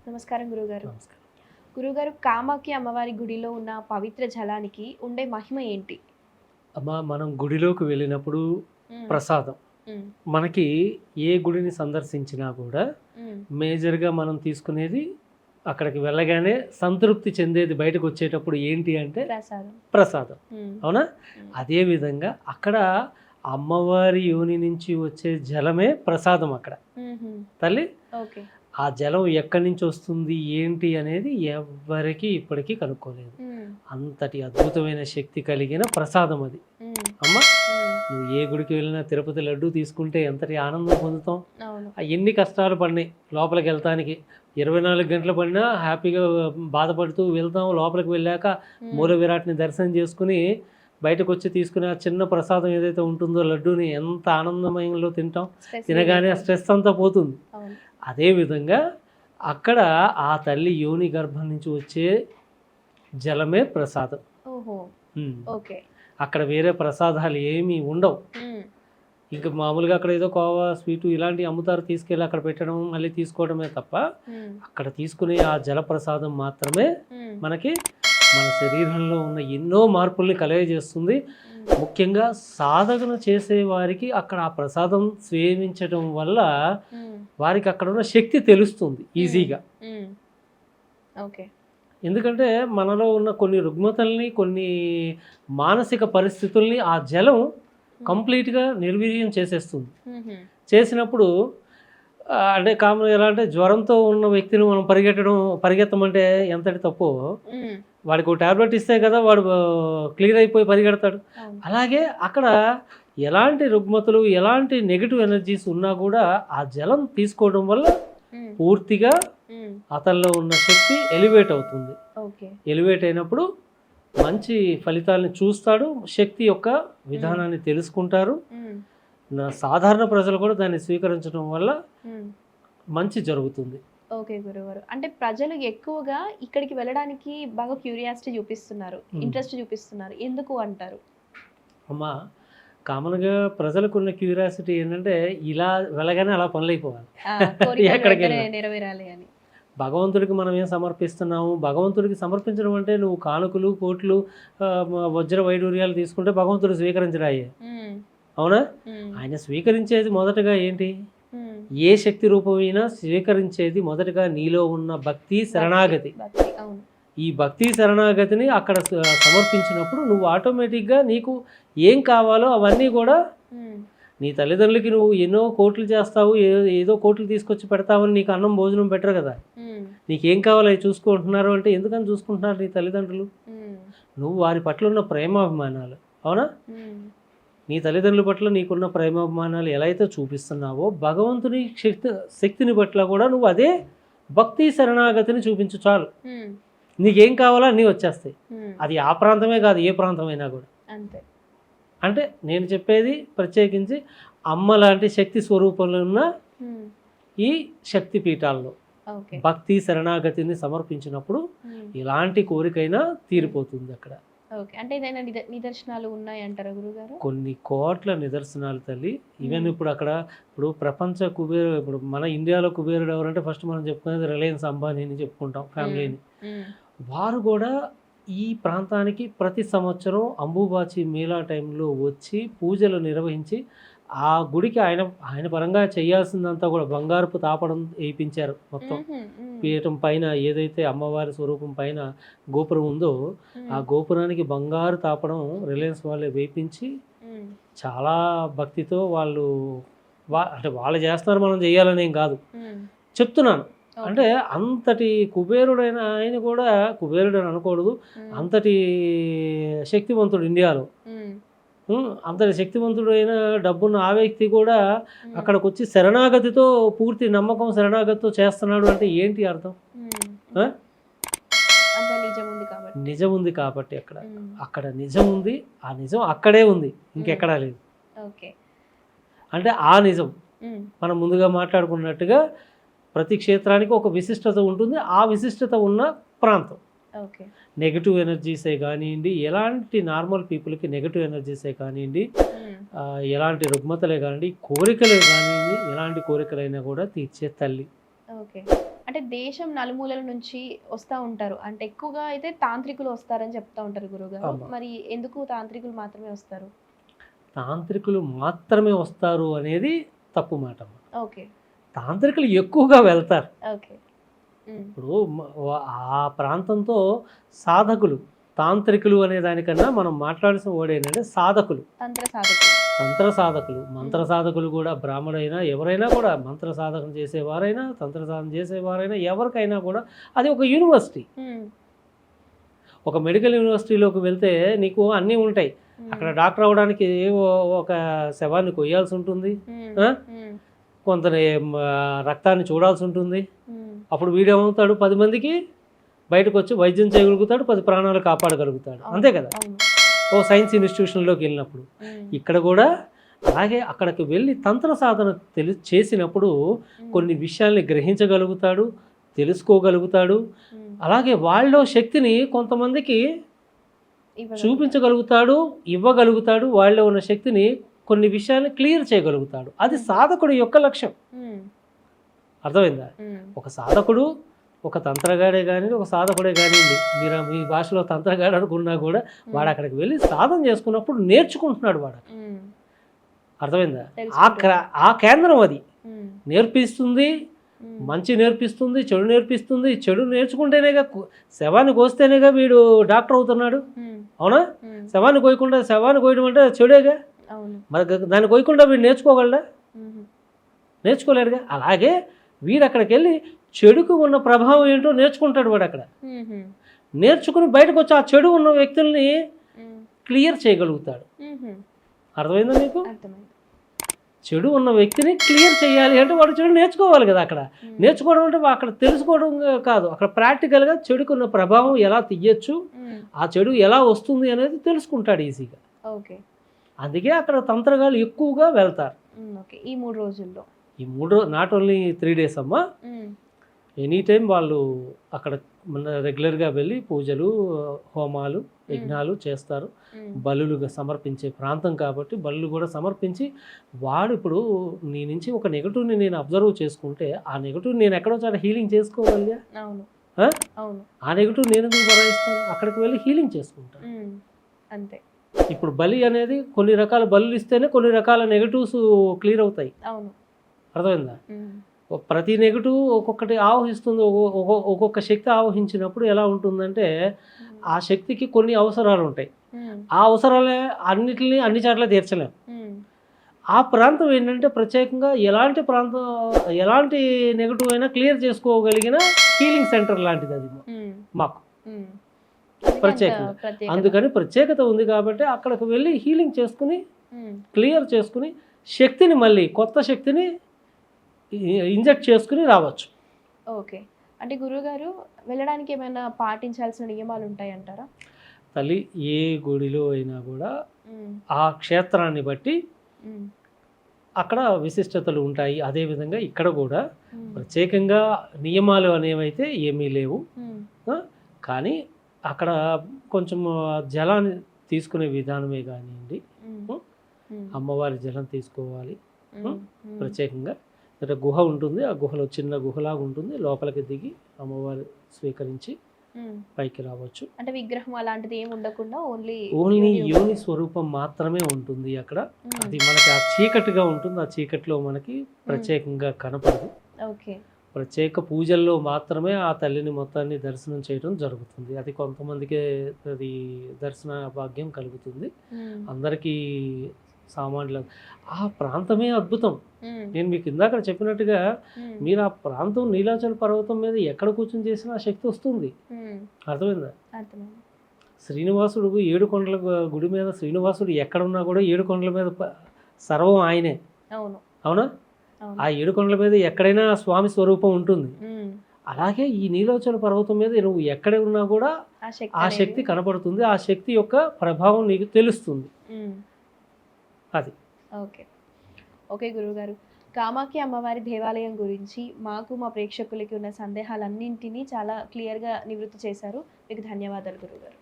నమస్కారం గురుగారు. నమస్కారం. గురుగారు, కామాఖ్య అమ్మవారి గుడిలో ఉన్న పవిత్ర జలానికి ఉండే మహిమ ఏంటి? అమ్మ, మనం గుడిలోకి వెళ్ళినప్పుడు హ్మ్. ప్రసాదం హ్మ్. మనకి ఏ గుడిని సందర్శించినా కూడా హ్మ్. మేజర్గా మనం తీసుకునేది అక్కడికి వెళ్ళగానే సంతృప్తి చెందేది బయటకు వచ్చేటప్పుడు ఏంటి అంటే ప్రసాదం. ప్రసాదం. హ్మ్. అవునా? హ్మ్. అదేవిధంగా అక్కడ అమ్మవారి యోని నుంచి వచ్చే జలమే ప్రసాదం అక్కడ. హుహు. తల్లి, ఓకే. ఆ జలం ఎక్కడి నుంచి వస్తుంది ఏంటి అనేది ఎవ్వరికీ ఇప్పటికీ కనుక్కోలేదు. హ్మ్. అంతటి అద్భుతమైన శక్తి కలిగిన ప్రసాదం అది. హ్మ్. అమ్మ, హ్మ్. నువ్వు ఏ గుడికి వెళ్ళినా తిరుపతి లడ్డు తీసుకుంటే ఎంతటి ఆనందం పొందుతాం. అవును. ఎన్ని కష్టాలు పడినాయి లోపలికి వెళ్తానికి, 24 గంటలు పడినా హ్యాపీగా బాధపడుతూ వెళ్తాం. లోపలికి వెళ్ళాక మూల హ్మ్. విరాట్ని దర్శనం చేసుకుని బయటకు వచ్చి తీసుకునే ఆ చిన్న ప్రసాదం ఏదైతే ఉంటుందో లడ్డూని ఎంత ఆనందమయంలో తింటాం. స్ట్రెస్ తినగానే ఆ రిలీఫ్. స్ట్రెస్ అంతా పోతుంది. అవును. అదేవిధంగా అక్కడ ఆ తల్లి యోని గర్భం నుంచి వచ్చే జలమే ప్రసాదం. ఓహో! ఉమ్. ఓకే. అక్కడ వేరే ప్రసాదాలు ఏమీ ఉండవు. హ్మ్. ఇంక మామూలుగా అక్కడ ఏదో కోవా స్వీటు ఇలాంటివి అమ్ముతారు, తీసుకెళ్ళి అక్కడ పెట్టడం మళ్ళీ తీసుకోవడమే తప్ప హ్మ్. అక్కడ తీసుకునే ఆ జలప్రసాదం మాత్రమే హ్మ్. మనకి మన శరీరంలో ఉన్న ఎన్నో మార్పుల్ని కలుగజేస్తుంది. హ్మ్. ముఖ్యంగా సాధన చేసే వారికి అక్కడ ఆ ప్రసాదం సేవించడం వల్ల హ్మ్. వారికి అక్కడ ఉన్న శక్తి తెలుస్తుంది ఈజీగా. హ్మ్. ఓకే. ఎందుకంటే మనలో ఉన్న కొన్ని రుగ్మతల్ని, కొన్ని మానసిక పరిస్థితుల్ని ఆ జలం కంప్లీట్గా నిర్వీర్యం చేసేస్తుంది. హుహు. చేసినప్పుడు అంటే కామన్ ఎలా అంటే జ్వరంతో ఉన్న వ్యక్తిని మనం పరిగెత్తమంటే ఎంతటి తప్పో, హ్మ్. వాడికి ఒక టాబ్లెట్ ఇస్తే కదా వాడు క్లియర్ అయిపోయి పరిగెడతాడు. అవును. అలాగే అక్కడ ఎలాంటి రుగ్మతలు, ఎలాంటి నెగిటివ్ ఎనర్జీస్ ఉన్నా కూడా ఆ జలం తీసుకోవడం వల్ల హ్మ్. పూర్తిగా హ్మ్. అతనిలో ఉన్న శక్తి ఎలివేట్ అవుతుంది. ఓకే. ఎలివేట్ అయినప్పుడు మంచి ఫలితాలను చూస్తాడు. శక్తి యొక్క విధానాన్ని తెలుసుకుంటారు. హ్మ్. సాధారణ ప్రజలు కూడా దాన్ని స్వీకరించడం వల్ల హ్మ్. మంచి జరుగుతుంది. ఓకే గురుగారు. అంటే ప్రజలు ఎక్కువగా ఇక్కడికి వెళ్ళడానికి బాగా క్యూరియాసిటీ చూపిస్తున్నారు. ఇంట్రెస్ట్ చూపిస్తున్నారు. ఎందుకు అంటారు? అమ్మ, కామన్‌గా ప్రజలకున్న క్యూరియాసిటీ ఏంటంటే ఇలా వెళ్ళగానే అలా పనులైపోవాలి. కోరికలు వెంటనే ఎక్కడికెళ్ళినా. నెరవేరాలి అని. భగవంతుడికి మనం ఏం సమర్పిస్తున్నాము? భగవంతుడికి సమర్పించడం అంటే నువ్వు కానుకలు, కోట్లు, వజ్ర వైడూర్యాలు తీసుకుంటే భగవంతుడు స్వీకరించడాయే. హ్మ్. అవునా? హ్మ్. ఆయన స్వీకరించేది మొదటగా ఏంటి? హ్మ్. ఏ శక్తి రూపమైనా స్వీకరించేది మొదటగా నీలో ఉన్న భక్తి, శరణాగతి. భక్తి. అవును. ఈ భక్తి శరణాగతిని అక్కడ సమర్పించినప్పుడు నువ్వు ఆటోమేటిక్‌గా నీకు ఏం కావాలో అవన్నీ కూడా హ్మ్. నీ తల్లిదండ్రులకి నువ్వు ఎన్నో కోట్లు చేస్తావు, ఏదో కోట్లు తీసుకొచ్చి పెడతావని నీకు అన్నం, భోజనం పెట్టరు కదా! హ్మ్. నీకేం కావాలో అవి చూసుకుంటున్నారు అంటే ఎందుకని చూసుకుంటున్నారు నీ తల్లిదండ్రులు? హ్మ్. నువ్వు వారి పట్ల ఉన్న ప్రేమాభిమానాలు. అవునా? హ్మ్. నీ తల్లిదండ్రుల పట్ల నీకున్న ప్రేమాభిమానాలు ఎలా అయితే చూపిస్తున్నావో భగవంతుని శక్తిని పట్ల కూడా నువ్వు అదే భక్తి శరణాగతిని చూపించు చాలు. హ్మ్. నీకేం కావాలో అన్నీ వచ్చేస్తాయి. హ్మ్. అది ఆ ప్రాంతమే కాదు, ఏ ప్రాంతమైనా కూడా. అంతే. అంటే నేను చెప్పేది ప్రత్యేకించి అమ్మ లాంటి శక్తి స్వరూపంలో ఉన్న హ్మ్. ఈ శక్తి పీఠాల్లో ఓకే. భక్తి శరణాగతిని సమర్పించినప్పుడు హ్మ్. ఎలాంటి కోరికైనా తీరిపోతుంది అక్కడ. ఓకే. అంటే ఏదైనా నిదర్శనాలు ఉన్నాయంటారా గురుగారు? కొన్ని కోట్ల నిదర్శనాలు తల్లి. ఈవెన్ హ్మ్. ఇప్పుడు ప్రపంచ ఇప్పుడు మన ఇండియాలో కుబేరుడు ఎవరంటే ఫస్ట్ మనం చెప్పుకునేది రిలయన్స్ అంబానీని చెప్పుకుంటాం, హ్మ్. ఫ్యామిలీని. హ్మ్. వారు కూడా ఈ ప్రాంతానికి ప్రతి సంవత్సరం అంబుబాచి మేళా టైంలో వచ్చి పూజలు నిర్వహించి ఆ గుడికి ఆయన ఆయన పరంగా చేయాల్సిందంతా కూడా బంగారపు తాపడం ఏయించారు మొత్తం. హుహు. హ్మ్. పీఠం పైన ఏదైతే అమ్మవారి స్వరూపం పైన గోపురం ఉందో ఆ హ్మ్. గోపురానికి బంగారు తాపడం రిలయన్స్ వాళ్ళే వేయించి హ్మ్. చాలా భక్తితో వాళ్ళు అంటే వాళ్ళు చేస్తున్నారు, మనం చేయాలనేం కాదు, హ్మ్. చెప్తున్నాను. అంటే ఓకే. అంతటి కుబేరుడైన ఆయన కూడా కుబేరుడు అని అనకూడదు, హ్మ్. అంతటి శక్తివంతుడు ఇండియాలో. హ్మ్. అంతటి శక్తివంతుడైన డబ్బున్న ఆ వ్యక్తి కూడా హ్మ్. అక్కడికి వచ్చి శరణాగతితో, పూర్తి నమ్మకం శరణాగతితో చేస్తున్నాడు అంటే ఏంటి అర్థం? హ్మ్. ఆ? అంత నిజం ఉంది కాబట్టి. నిజం ఉంది కాబట్టి అక్కడ. హ్మ్. అక్కడ నిజం ఉంది. ఆ నిజం అక్కడే ఉంది, ఇంకెక్కడా లేదు. ఓకే. అంటే ఆ నిజం హ్మ్. మనం ముందుగా మాట్లాడుకున్నట్టుగా ప్రతి క్షేత్రానికి ఒక విశిష్టత ఉంటుంది. ఆ విశిష్టత ఉన్న ప్రాంతం. ఓకే. నెగటివ్ ఎనర్జీసే కానివ్వండి, ఎలాంటి నార్మల్ పీపుల్కి నెగటివ్ ఎనర్జీసే కానివ్వండి, హ్మ్. ఎలాంటి రుగ్మతలే కానివ్వండి, కోరికలే కానివ్వండి, ఎలాంటి కోరికలైనా కూడా తీర్చే తల్లి. ఓకే. అంటే దేశం నలుమూలల నుంచి వస్తూ ఉంటారు. అంటే ఎక్కువగా అయితే తాంత్రికులు వస్తారని చెప్తా ఉంటారు గురువుగారు. ఆమా. మరి ఎందుకు తాంత్రికులు మాత్రమే వస్తారు? తాంత్రికులు మాత్రమే వస్తారు అనేది తప్పు మాట అమ్మ. ఓకే. తాంత్రికులు ఎక్కువగా వెళ్తారు. ఓకే. ఇప్పుడు ఆ ప్రాంతంతో సాధకులు, తాంత్రికులు అనే దానికన్నా మనం మాట్లాడాల్సిన వర్డ్ ఏంటంటే సాధకులు, తంత్ర సాధకులు. తంత్ర సాధకులు, మంత్ర సాధకులు కూడా బ్రాహ్మణైనా ఎవరైనా కూడా మంత్ర సాధకం చేసేవారైనా తంత్ర సాధన చేసేవారైనా ఎవరికైనా కూడా అది ఒక యూనివర్సిటీ. ఒక మెడికల్ యూనివర్సిటీలోకి వెళ్తే నీకు అన్నీ ఉంటాయి. అక్కడ డాక్టర్ అవ్వడానికి ఒక శవాన్ని కొయ్యాల్సి ఉంటుంది, కొంత రక్తాన్ని చూడాల్సి ఉంటుంది. అప్పుడు వీడేమవుతాడు, 10 మందికి బయటకు వచ్చి వైద్యం చేయగలుగుతాడు, 10 ప్రాణాలు కాపాడగలుగుతాడు, అంతే కదా ఓ సైన్స్ ఇన్స్టిట్యూషన్లోకి వెళ్ళినప్పుడు. ఇక్కడ కూడా అలాగే అక్కడికి వెళ్ళి తంత్ర సాధన చేసినప్పుడు కొన్ని విషయాల్ని గ్రహించగలుగుతాడు, తెలుసుకోగలుగుతాడు. అలాగే వాళ్ళలో శక్తిని కొంతమందికి చూపించగలుగుతాడు, ఇవ్వగలుగుతాడు. వాళ్ళలో ఉన్న శక్తిని కొన్ని విషయాన్ని క్లియర్ చేయగలుగుతాడు. అది సాధకుడి యొక్క లక్ష్యం. అర్థమైందా? ఒక సాధకుడు, ఒక తంత్రగాడే కానీ ఒక సాధకుడే కానివ్వండి, మీరు మీ భాషలో తంత్రగాడు అనుకున్నా కూడా వాడు అక్కడికి వెళ్ళి సాధన చేసుకున్నప్పుడు నేర్చుకుంటున్నాడు వాడు. అర్థమైందా? ఆ కేంద్రం అది నేర్పిస్తుంది, మంచి నేర్పిస్తుంది, చెడు నేర్పిస్తుంది. చెడు నేర్చుకుంటేనేగా, శవాన్ని కోస్తేనేగా వీడు డాక్టర్ అవుతున్నాడు, అవునా? శవాన్ని కోయడం అంటే చెడేగా. మరి దాన్ని కోయకుండా వీడు నేర్చుకోగలడా? నేర్చుకోలేడుగా. అలాగే వీడు అక్కడికి వెళ్ళి చెడుకు ఉన్న ప్రభావం ఏంటో నేర్చుకుంటాడు. వాడు అక్కడ నేర్చుకుని బయటకు వచ్చి ఆ చెడు ఉన్న వ్యక్తుల్ని క్లియర్ చేయగలుగుతాడు. అర్థమైందా మీకు? చెడు ఉన్న వ్యక్తిని క్లియర్ చేయాలి అంటే వాడు చెడు నేర్చుకోవాలి కదా. అక్కడ నేర్చుకోవడం అంటే అక్కడ తెలుసుకోవడం కాదు, అక్కడ ప్రాక్టికల్గా చెడుకున్న ప్రభావం ఎలా తీయచ్చు, ఆ చెడు ఎలా వస్తుంది అనేది తెలుసుకుంటాడు ఈజీగా. ఓకే. అందుకే అక్కడ తంత్రగాళ్ళు ఎక్కువగా వెళ్తారు. ఈ 3 రోజుల్లో, ఈ 3 నాట్ ఓన్లీ 3 days అమ్మా, ఎనీ టైం వాళ్ళు అక్కడ రెగ్యులర్గా వెళ్ళి పూజలు, హోమాలు, యజ్ఞాలు చేస్తారు. బలులుగా సమర్పించే ప్రాంతం కాబట్టి బలులు కూడా సమర్పించి, వాడు ఇప్పుడు నీ నుంచి ఒక నెగటివ్ని నేను అబ్జర్వ్ చేసుకుంటే ఆ నెగటివ్ నేను ఎక్కడో చాలా హీలింగ్ చేసుకోగలిగా. ఆ నెగటివ్ నేను ఎందుకు భరాయిస్తాను? అక్కడికి వెళ్ళి హీలింగ్ చేసుకుంటాను అంతే. ఇప్పుడు బలి అనేది కొన్ని రకాల బలులు ఇస్తేనే కొన్ని రకాల నెగటివ్స్ క్లియర్ అవుతాయి. అర్థమైందా? ప్రతి నెగటివ్ ఒక్కొక్కటి ఆవహిస్తుంది. ఒక్కొక్క శక్తి ఆవహించినప్పుడు ఎలా ఉంటుందంటే ఆ శక్తికి కొన్ని అవసరాలు ఉంటాయి. ఆ అవసరాలే అన్నిటిని అన్ని చోట్ల తీర్చలేము. ఆ ప్రాంతం ఏంటంటే ప్రత్యేకంగా ఎలాంటి నెగటివ్ అయినా క్లియర్ చేసుకోగలిగిన హీలింగ్ సెంటర్ లాంటిది అది మాకు ప్రత్యేకంగా. అందుకని ప్రత్యేకత ఉంది కాబట్టి అక్కడికి వెళ్ళి హీలింగ్ చేసుకుని క్లియర్ చేసుకుని శక్తిని, మళ్ళీ కొత్త శక్తిని ఇంజెక్ట్ చేసుకుని రావచ్చు. ఓకే. అంటే గురువుగారు వెళ్ళడానికి ఏమైనా పాటించాల్సిన నియమాలు ఉంటాయంటారా? తల్లి, ఏ గుడిలో అయినా కూడా ఆ క్షేత్రాన్ని బట్టి అక్కడ విశిష్టతలు ఉంటాయి. అదేవిధంగా ఇక్కడ కూడా ప్రత్యేకంగా నియమాలు అనేవైతే ఏమీ లేవు. కానీ అక్కడ కొంచెం జలాన్ని తీసుకునే విధానమే కానివ్వండి, అమ్మవారి జలం తీసుకోవాలి. ప్రత్యేకంగా ఇక్కడ గుహ ఉంటుంది, ఆ గుహలో చిన్న గుహలాగా ఉంటుంది, లోపలికి దిగి అమ్మవారి స్వీకరించి పైకి రావచ్చు. అంటే విగ్రహం అలాంటిది ఏమి ఉండకుండా ఓన్లీ యోని స్వరూపం మాత్రమే ఉంటుంది అక్కడ. అది మనకి ఆ చీకటిగా ఉంటుంది, ఆ చీకటిలో మనకి ప్రత్యేకంగా కనపడదు. ఓకే. ప్రత్యేక పూజల్లో మాత్రమే ఆ తల్లిని మొత్తాన్ని దర్శనం చేయడం జరుగుతుంది. అది కొంతమందికి అది దర్శన భాగ్యం కలుగుతుంది, అందరికీ సామాన్యులు. ఆ ప్రాంతమే అద్భుతం. నేను మీకు ఇందాక చెప్పినట్టుగా మీరు ఆ ప్రాంతం నీలాచల పర్వతం మీద ఎక్కడ కూర్చొని చేసినా ఆ శక్తి వస్తుంది. అర్థమైందా? శ్రీనివాసుడు 7 కొండల గుడి మీద, శ్రీనివాసుడు ఎక్కడున్నా కూడా 7 కొండల మీద సర్వం ఆయనే. అవునా? ఆ 7 కొండల మీద ఎక్కడైనా స్వామి స్వరూపం ఉంటుంది. అలాగే ఈ నీలాచల పర్వతం మీద నువ్వు ఎక్కడ ఉన్నా కూడా ఆ శక్తి కనపడుతుంది. ఆ శక్తి యొక్క ప్రభావం నీకు తెలుస్తుంది. అది. ఓకే. ఓకే గురువుగారు, కామాఖ్య అమ్మవారి దేవాలయం గురించి మాకు, మా ప్రేక్షకులకి ఉన్న సందేహాలన్నింటినీ చాలా క్లియర్గా నివృత్తి చేశారు. మీకు ధన్యవాదాలు గురువుగారు.